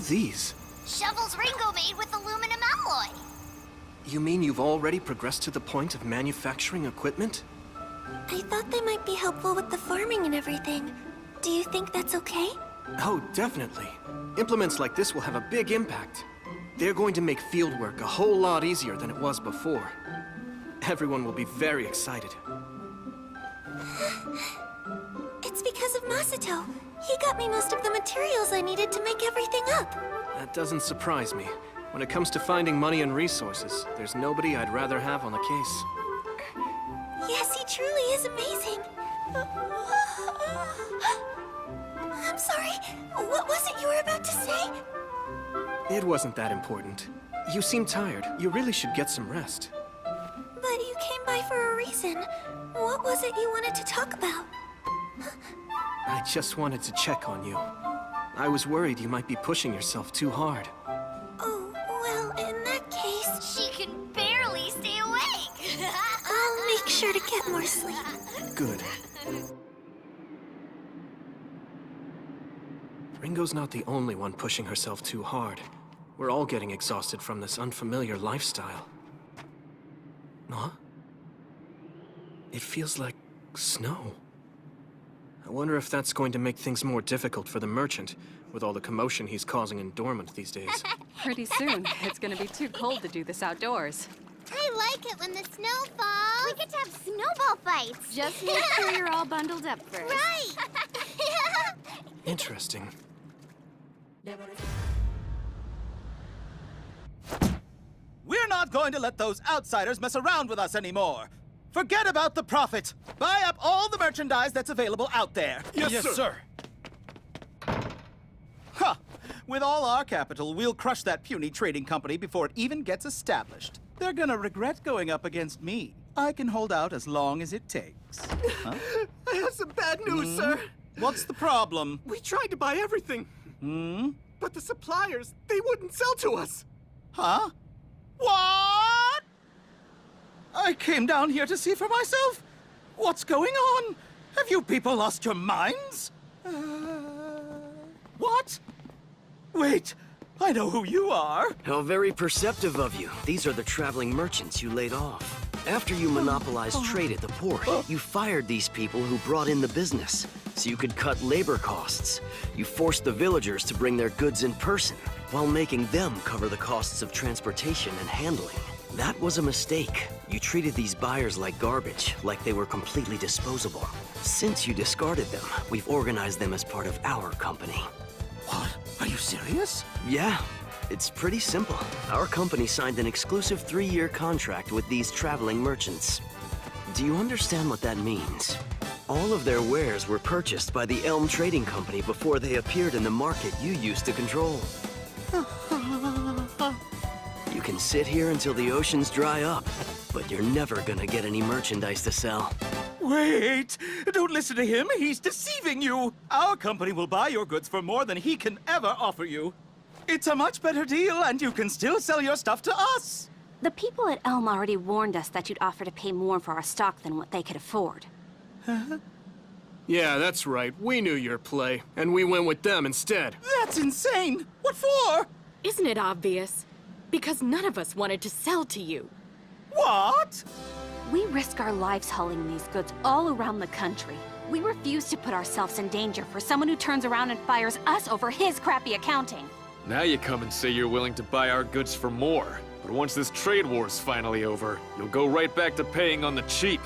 these? Shovels Ringo made with aluminum alloy. You mean you've already progressed to the point of manufacturing equipment? I thought they might be helpful with the farming and everything. Do you think that's okay? Oh, definitely. Implements like this will have a big impact. They're going to make fieldwork a whole lot easier than it was before. Everyone will be very excited. It's because of Masato. He got me most of the materials I needed to make everything up. That doesn't surprise me. When it comes to finding money and resources, there's nobody I'd rather have on the case. Yes, he truly is amazing. I'm sorry. What was it you were about to say? It wasn't that important. You seem tired. You really should get some rest. But you came by for a reason. What was it you wanted to talk about? I just wanted to check on you. I was worried you might be pushing yourself too hard. Oh, well, in that case... She can barely stay awake. I'll make sure to get more sleep. Good. Ringo's not the only one pushing herself too hard. We're all getting exhausted from this unfamiliar lifestyle. Huh? It feels like snow. I wonder if that's going to make things more difficult for the merchant, with all the commotion he's causing in Dormant these days. Pretty soon, it's gonna be too cold to do this outdoors. I like it when the snow falls. We get to have snowball fights. Just make sure you're all bundled up first. Right. Interesting. We're not going to let those outsiders mess around with us anymore. Forget about the profit. Buy up all the merchandise that's available out there. Yes, sir. Huh. With all our capital, we'll crush that puny trading company before it even gets established. They're gonna regret going up against me. I can hold out as long as it takes. Huh? I have some bad news, sir. What's the problem? We tried to buy everything, but the suppliers, they wouldn't sell to us. Huh? What? I came down here to see for myself. What's going on? Have you people lost your minds? What? Wait, I know who you are. How very perceptive of you. These are the traveling merchants you laid off. After you monopolized trade at the port, you fired these people who brought in the business, so you could cut labor costs. You forced the villagers to bring their goods in person, while making them cover the costs of transportation and handling. That was a mistake. You treated these buyers like garbage, like they were completely disposable. Since you discarded them, we've organized them as part of our company. What? Are you serious? Yeah, it's pretty simple. Our company signed an exclusive 3-year contract with these traveling merchants. Do you understand what that means? All of their wares were purchased by the Elm Trading Company before they appeared in the market you used to control. You can sit here until the oceans dry up, but you're never gonna get any merchandise to sell. Wait! Don't listen to him. He's deceiving you. Our company will buy your goods for more than he can ever offer you. It's a much better deal, and you can still sell your stuff to us. The people at Elm already warned us that you'd offer to pay more for our stock than what they could afford. Yeah, that's right. We knew your play, and we went with them instead. That's insane. What for? Isn't it obvious? Because none of us wanted to sell to you. What? We risk our lives hauling these goods all around the country. We refuse to put ourselves in danger for someone who turns around and fires us over his crappy accounting. Now you come and say you're willing to buy our goods for more. But once this trade war's finally over, you'll go right back to paying on the cheap.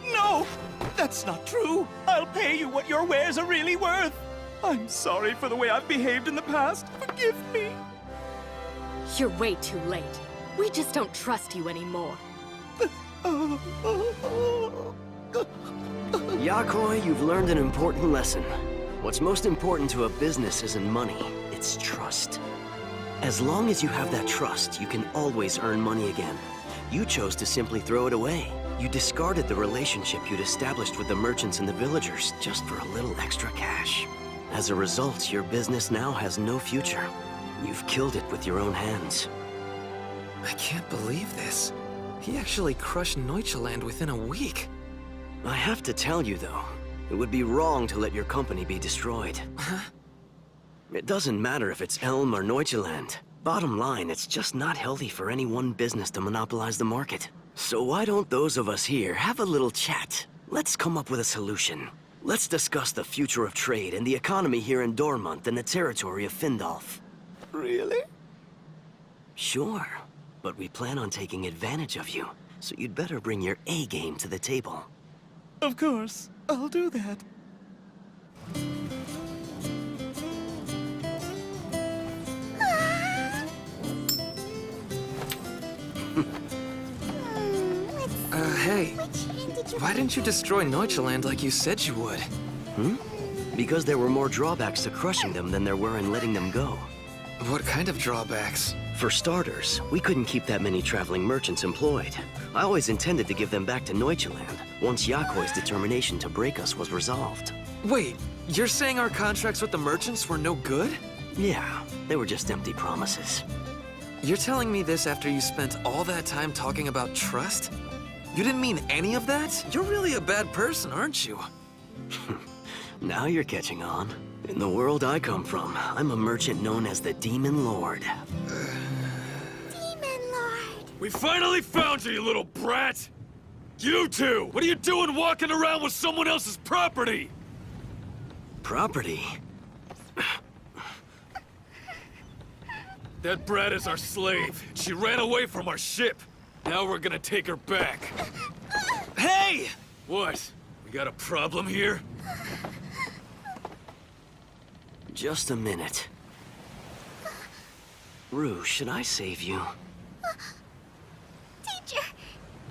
No! That's not true. I'll pay you what your wares are really worth. I'm sorry for the way I've behaved in the past. Forgive me. You're way too late. We just don't trust you anymore. Yakoi, you've learned an important lesson. What's most important to a business isn't money, it's trust. As long as you have that trust, you can always earn money again. You chose to simply throw it away. You discarded the relationship you'd established with the merchants and the villagers just for a little extra cash. As a result, your business now has no future. You've killed it with your own hands. I can't believe this. He actually crushed Neuchaland within a week. I have to tell you, though, it would be wrong to let your company be destroyed. It doesn't matter if it's Elm or Neuchaland. Bottom line, it's just not healthy for any one business to monopolize the market. So why don't those of us here have a little chat? Let's come up with a solution. Let's discuss the future of trade and the economy here in Dormont and the territory of Findolf. Really? Sure, but we plan on taking advantage of you, so you'd better bring your A game to the table. Of course, I'll do that. Hey, why didn't you destroy Neuchaland like you said you would? Because there were more drawbacks to crushing them than there were in letting them go. What kind of drawbacks? For starters, we couldn't keep that many traveling merchants employed. I always intended to give them back to Neuchaland once Yakoi's determination to break us was resolved. Wait, you're saying our contracts with the merchants were no good? Yeah, they were just empty promises. You're telling me this after you spent all that time talking about trust? You didn't mean any of that? You're really a bad person, aren't you? Now you're catching on. In the world I come from, I'm a merchant known as the Demon Lord. Demon Lord. We finally found you, you little brat! You two! What are you doing walking around with someone else's property? Property? That brat is our slave. She ran away from our ship. Now we're gonna take her back. Hey! What? We got a problem here? Just a minute. Rue, should I save you? Teacher,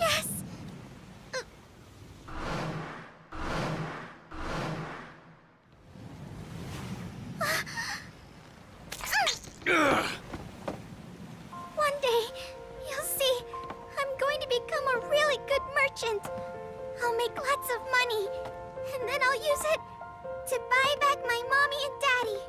yes. Ugh. One day, you'll see, I'm going to become a really good merchant. I'll make lots of money, and then I'll use it to buy back my mommy and daddy.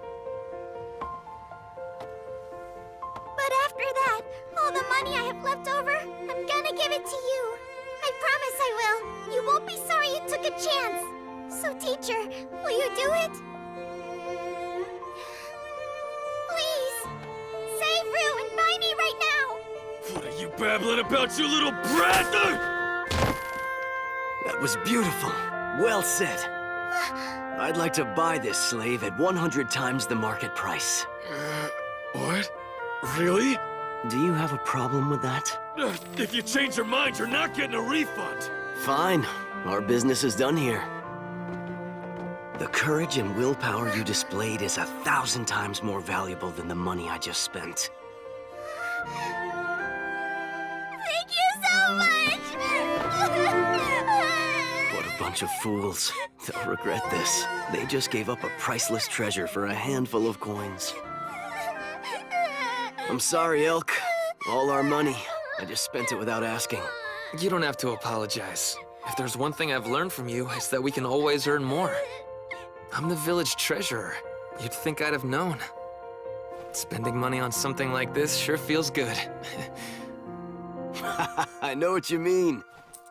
But after that, all the money I have left over, I'm gonna give it to you. I promise I will. You won't be sorry you took a chance. So, teacher, will you do it? Please, save Rue and buy me right now. What are you babbling about, you little brat? That was beautiful. Well said. I'd like to buy this slave at 100 times the market price. What? Really? Do you have a problem with that? If you change your mind, you're not getting a refund. Fine. Our business is done here. The courage and willpower you displayed is 1,000 times more valuable than the money I just spent. Thank you so much! What a bunch of fools. They'll regret this. They just gave up a priceless treasure for a handful of coins. I'm sorry, Elk. All our money. I just spent it without asking. You don't have to apologize. If there's one thing I've learned from you, it's that we can always earn more. I'm the village treasurer. You'd think I'd have known. Spending money on something like this sure feels good. I know what you mean.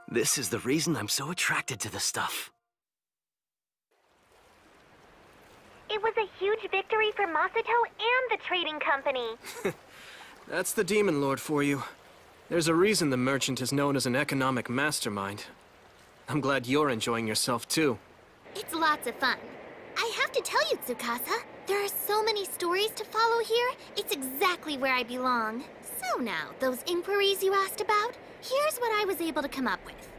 This is the reason I'm so attracted to the stuff. It was a huge victory for Masato and the trading company. That's the Demon Lord for you. There's a reason the merchant is known as an economic mastermind. I'm glad you're enjoying yourself, too. It's lots of fun. I have to tell you, Tsukasa, there are so many stories to follow here. It's exactly where I belong. So now, those inquiries you asked about, here's what I was able to come up with.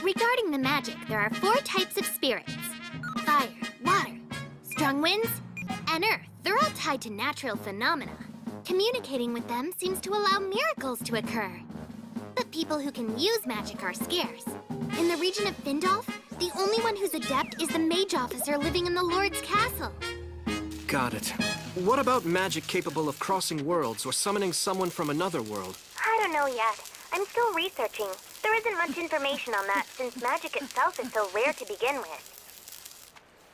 Regarding the magic, there are 4 types of spirits. Fire, water, strong winds, and earth. They're all tied to natural phenomena. Communicating with them seems to allow miracles to occur. But people who can use magic are scarce. In the region of Findolf, the only one who's adept is the mage officer living in the Lord's castle. Got it. What about magic capable of crossing worlds or summoning someone from another world? I don't know yet. I'm still researching. There isn't much information on that since magic itself is so rare to begin with.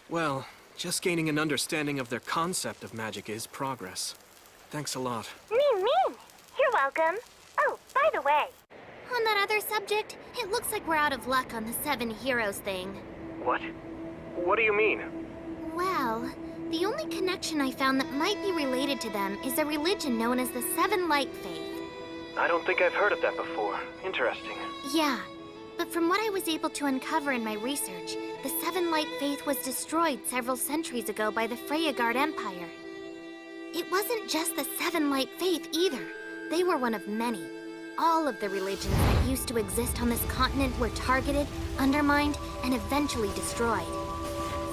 Well, just gaining an understanding of their concept of magic is progress. Thanks a lot. Me. You're welcome. Oh, by the way. On that other subject, it looks like we're out of luck on the 7 heroes thing. What? What do you mean? Well, The only connection I found that might be related to them is a religion known as the Seven Light Faith. I don't think I've heard of that before. Interesting. Yeah, but from what I was able to uncover in my research, the Seven Light Faith was destroyed several centuries ago by the Freyagard Empire. It wasn't just the Seven Light Faith either. They were one of many. All of the religions that used to exist on this continent were targeted, undermined, and eventually destroyed.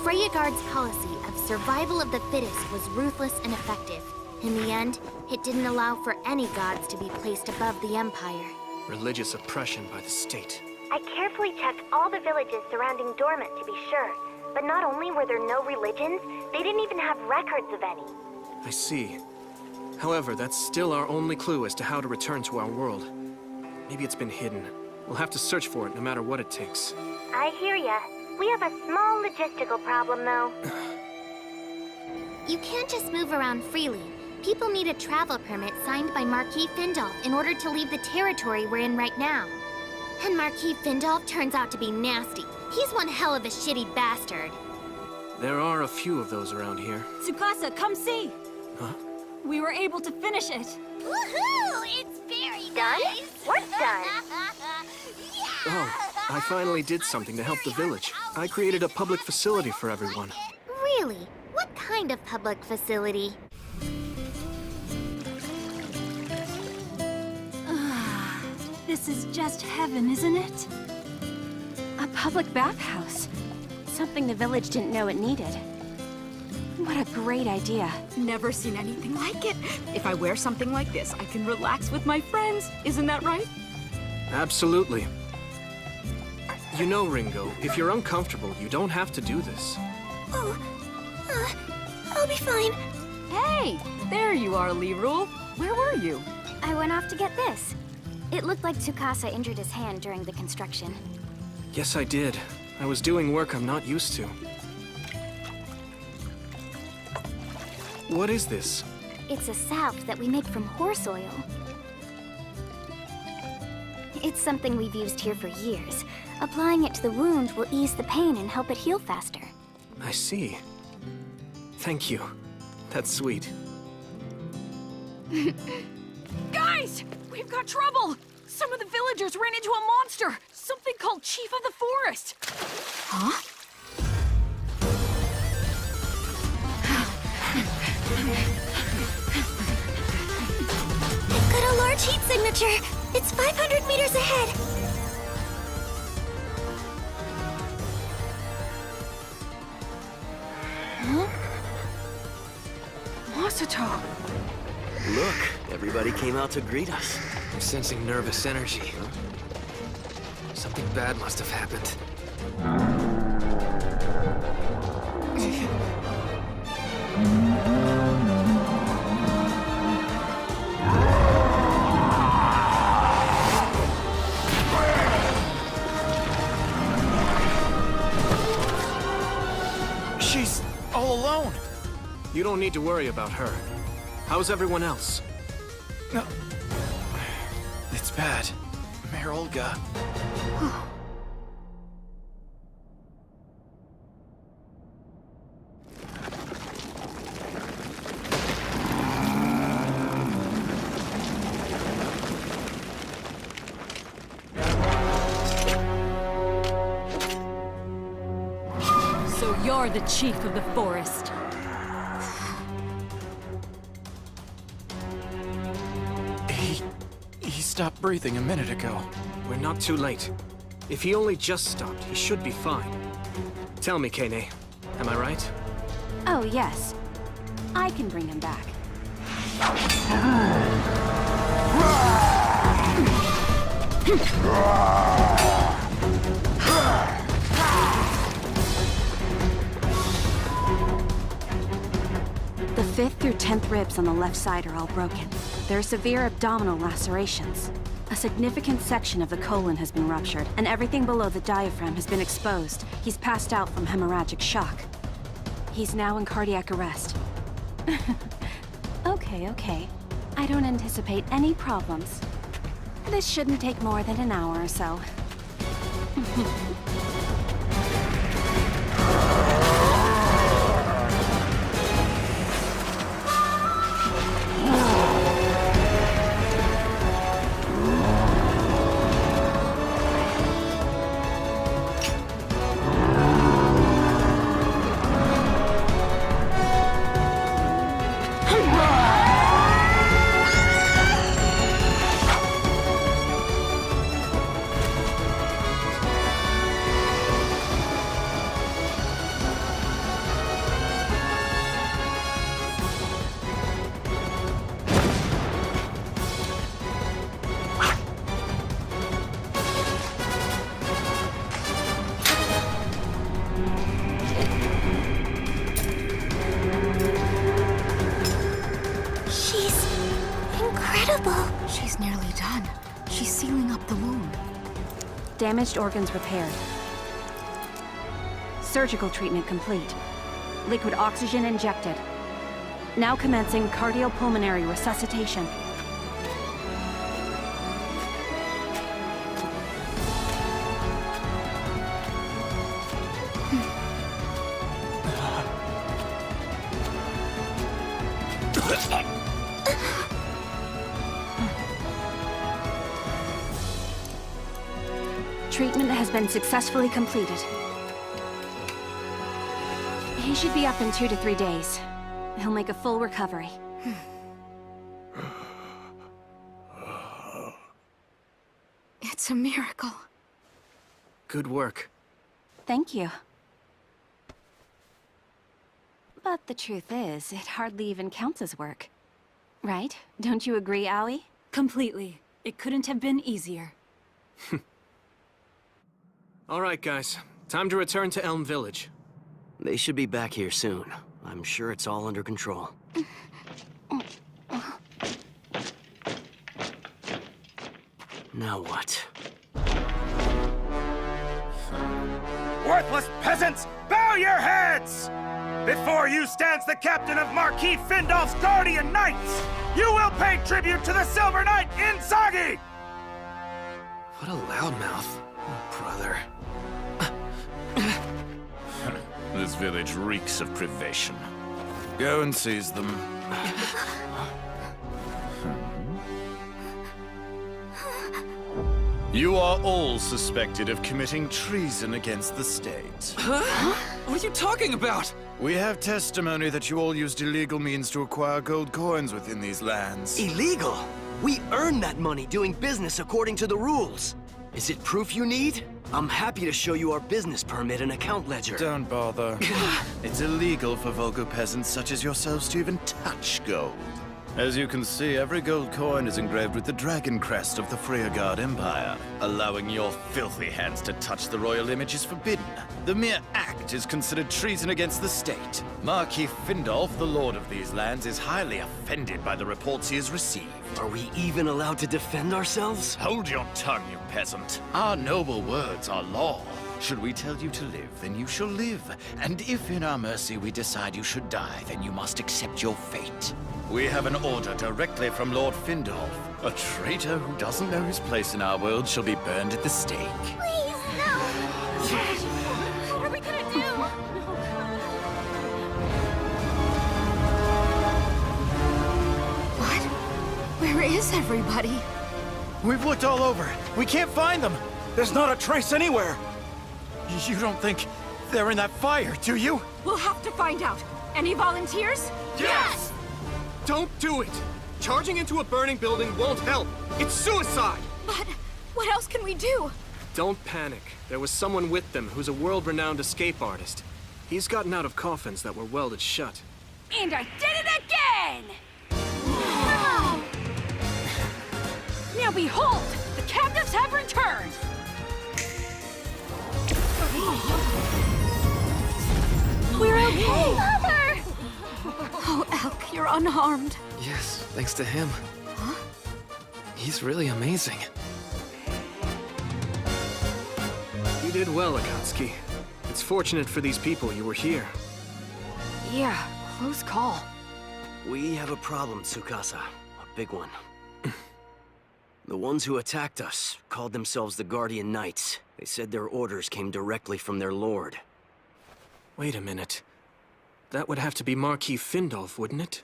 Freyagard's policy of survival of the fittest was ruthless and effective. In the end, it didn't allow for any gods to be placed above the Empire. Religious oppression by the state. I carefully checked all the villages surrounding Dormant to be sure. But not only were there no religions, they didn't even have records of any. I see. However, that's still our only clue as to how to return to our world. Maybe it's been hidden. We'll have to search for it no matter what it takes. I hear ya. We have a small logistical problem, though. You can't just move around freely. People need a travel permit signed by Marquis Findolf in order to leave the territory we're in right now. And Marquis Findolf turns out to be nasty. He's one hell of a shitty bastard. There are a few of those around here. Tsukasa, come see! Huh? We were able to finish it. Woohoo! It's very nice! What's done? Oh, I finally did something to help the village. I created a public facility for everyone. Really? What kind of public facility? This is just heaven, isn't it? A public bathhouse. Something the village didn't know it needed. What a great idea. Never seen anything like it. If I wear something like this, I can relax with my friends. Isn't that right? Absolutely. You know, Ringo, if you're uncomfortable, you don't have to do this. Oh, I'll be fine. Hey, there you are, Leroy. Where were you? I went off to get this. It looked like Tsukasa injured his hand during the construction. Yes, I did. I was doing work I'm not used to. What is this? It's a salve that we make from horse oil. It's something we've used here for years. Applying it to the wound will ease the pain and help it heal faster. I see. Thank you. That's sweet. Guys! We've got trouble! Some of the villagers ran into a monster! Something called Chief of the Forest! Huh? I've got a large heat signature. It's 500 meters ahead. Huh? Masato! Look, everybody came out to greet us. I'm sensing nervous energy. Something bad must have happened. She's all alone. You don't need to worry about her. How's everyone else? No. It's bad. Mayor Olga. So you're the Chief of the Forest. He stopped breathing a minute ago. We're not too late. If he only just stopped, he should be fine. Tell me, Kane, am I right? Oh, yes. I can bring him back. The 5th through 10th ribs on the left side are all broken. There are severe abdominal lacerations. A significant section of the colon has been ruptured, and everything below the diaphragm has been exposed. He's passed out from hemorrhagic shock. He's now in cardiac arrest. Okay. I don't anticipate any problems. This shouldn't take more than an hour or so. Damaged organs repaired. Surgical treatment complete. Liquid oxygen injected. Now commencing cardiopulmonary resuscitation. Treatment has been successfully completed. He should be up in 2 to 3 days. He'll make a full recovery. It's a miracle. Good work. Thank you. But the truth is, it hardly even counts as work. Right? Don't you agree, Allie? Completely. It couldn't have been easier. All right, guys. Time to return to Elm Village. They should be back here soon. I'm sure it's all under control. Now what? Worthless peasants, bow your heads! Before you stands the captain of Marquis Findolf's Guardian Knights! You will pay tribute to the Silver Knight Inzaghi! What a loudmouth. Oh, brother. This village reeks of privation. Go and seize them. You are all suspected of committing treason against the state. Huh? What are you talking about? We have testimony that you all used illegal means to acquire gold coins within these lands. Illegal? We earned that money doing business according to the rules. Is it proof you need? I'm happy to show you our business permit and account ledger. Don't bother. It's illegal for vulgar peasants such as yourselves to even touch gold. As you can see, every gold coin is engraved with the dragon crest of the Freerguard Empire. Allowing your filthy hands to touch the royal image is forbidden. The mere act is considered treason against the state. Marquis Findolf, the lord of these lands, is highly offended by the reports he has received. Are we even allowed to defend ourselves? Hold your tongue, you peasant. Our noble words are law. Should we tell you to live, then you shall live. And if in our mercy we decide you should die, then you must accept your fate. We have an order directly from Lord Findolf. A traitor who doesn't know his place in our world shall be burned at the stake. Please, no! What are we gonna do? What? Where is everybody? We've looked all over. We can't find them. There's not a trace anywhere. You don't think they're in that fire, do you? We'll have to find out. Any volunteers? Yes! Don't do it! Charging into a burning building won't help. It's suicide! But what else can we do? Don't panic. There was someone with them who's a world-renowned escape artist. He's gotten out of coffins that were welded shut. And I did it again! Now behold! The captives have returned! We're okay! Mother! Oh, Elk, you're unharmed. Yes, thanks to him. Huh? He's really amazing. You did well, Akatsuki. It's fortunate for these people you were here. Yeah, close call. We have a problem, Tsukasa. A big one. The ones who attacked us called themselves the Guardian Knights. They said their orders came directly from their lord. Wait a minute. That would have to be Marquis Findolf, wouldn't it?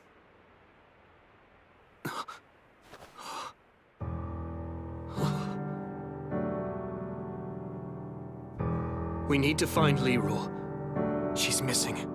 We need to find Lirul. She's missing.